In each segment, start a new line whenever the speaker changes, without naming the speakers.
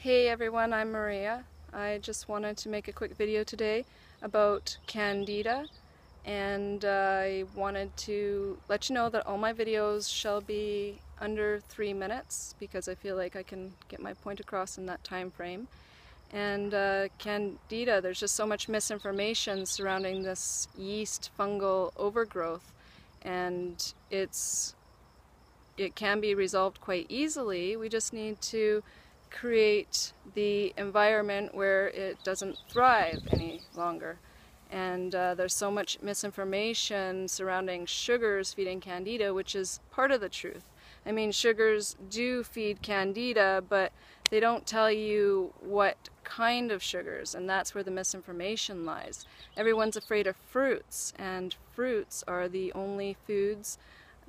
Hey everyone, I'm Maria. I just wanted to make a quick video today about Candida, and I wanted to let you know that all my videos shall be under 3 minutes because I feel like I can get my point across in that time frame. And Candida, there's just so much misinformation surrounding this yeast fungal overgrowth, and it can be resolved quite easily. We just need to create the environment where it doesn't thrive any longer. And there's so much misinformation surrounding sugars feeding Candida, which is part of the truth. I mean, sugars do feed Candida, but they don't tell you what kind of sugars, and that's where the misinformation lies. Everyone's afraid of fruits, and fruits are the only foods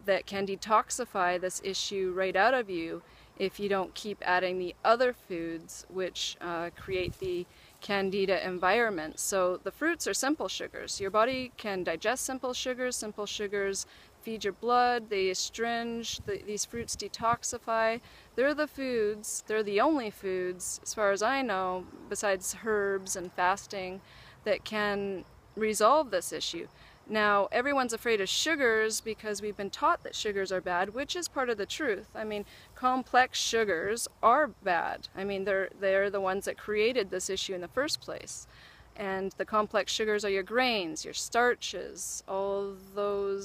that can detoxify this issue right out of you if you don't keep adding the other foods which create the Candida environment. So the fruits are simple sugars. Your body can digest simple sugars. Simple sugars feed your blood, they astringe, these fruits detoxify. They're the foods, they're the only foods, as far as I know, besides herbs and fasting, that can resolve this issue. Now, everyone's afraid of sugars because we've been taught that sugars are bad, which is part of the truth. I mean, complex sugars are bad. I mean, they're the ones that created this issue in the first place. And the complex sugars are your grains, your starches, all the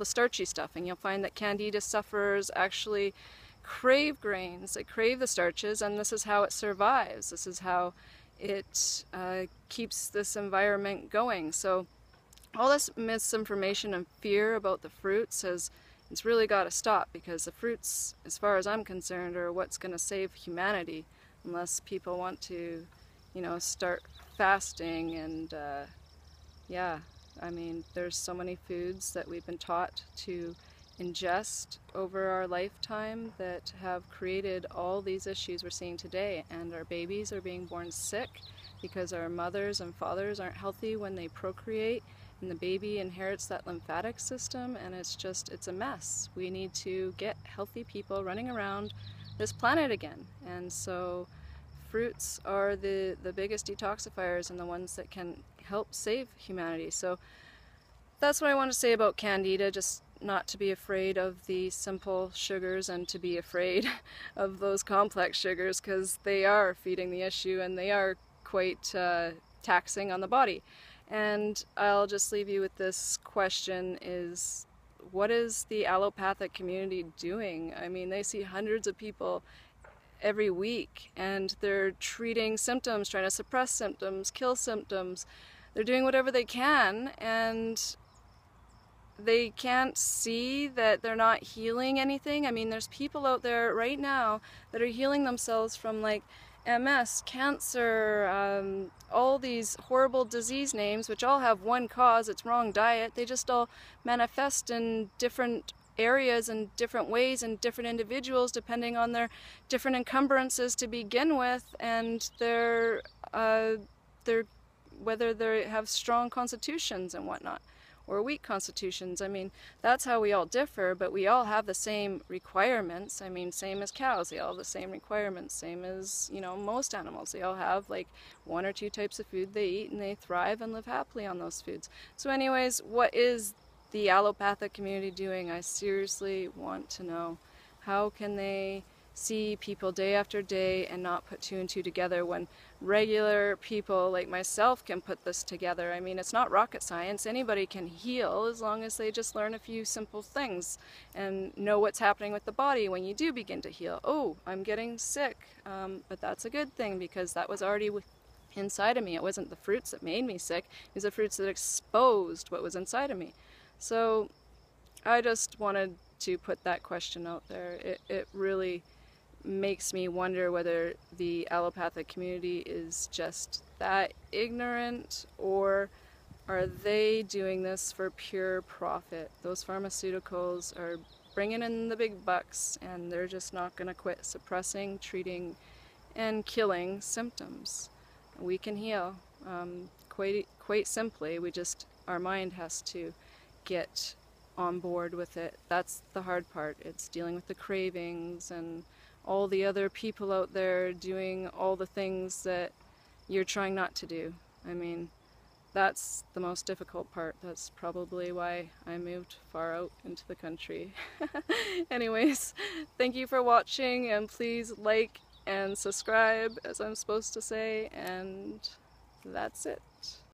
starchy stuff. And you'll find that Candida sufferers actually crave grains, they crave the starches, and this is how it survives. This is how it keeps this environment going. So all this misinformation and fear about the fruits it's really got to stop, because the fruits, as far as I'm concerned, are what's going to save humanity, unless people want to, start fasting. And yeah, I mean, there's so many foods that we've been taught to ingest over our lifetime that have created all these issues we're seeing today, and our babies are being born sick because our mothers and fathers aren't healthy when they procreate, and the baby inherits that lymphatic system, and it's a mess. We need to get healthy people running around this planet again. And so fruits are the biggest detoxifiers and the ones that can help save humanity. So that's what I want to say about Candida, just not to be afraid of the simple sugars and to be afraid of those complex sugars, because they are feeding the issue and they are quite taxing on the body. And I'll just leave you with this question: is what is the allopathic community doing? I mean, they see hundreds of people every week and they're treating symptoms, trying to suppress symptoms, kill symptoms. They're doing whatever they can, and they can't see that they're not healing anything. I mean, there's people out there right now that are healing themselves from like MS, cancer, all these horrible disease names, which all have one cause: it's wrong diet. They just all manifest in different areas and different ways in different individuals depending on their different encumbrances to begin with, and their whether they have strong constitutions and whatnot, or weak constitutions. I mean, that's how we all differ, but we all have the same requirements. I mean, same as cows, they all have the same requirements, same as, most animals. They all have like 1 or 2 types of food they eat, and they thrive and live happily on those foods. So anyways, what is the allopathic community doing? I seriously want to know. How can they see people day after day and not put 2 and 2 together when regular people like myself can put this together? I mean, it's not rocket science. Anybody can heal as long as they just learn a few simple things and know what's happening with the body when you do begin to heal. Oh, I'm getting sick, but that's a good thing, because that was already inside of me. It wasn't the fruits that made me sick, it was the fruits that exposed what was inside of me. So I just wanted to put that question out there. It really makes me wonder whether the allopathic community is just that ignorant, or are they doing this for pure profit? Those pharmaceuticals are bringing in the big bucks, and they're just not going to quit suppressing, treating, and killing symptoms. We can heal quite simply. Our mind has to get on board with it. That's the hard part. It's dealing with the cravings and all the other people out there doing all the things that you're trying not to do. I mean, that's the most difficult part. That's probably why I moved far out into the country. Anyways, thank you for watching, and please like and subscribe, as I'm supposed to say, and that's it.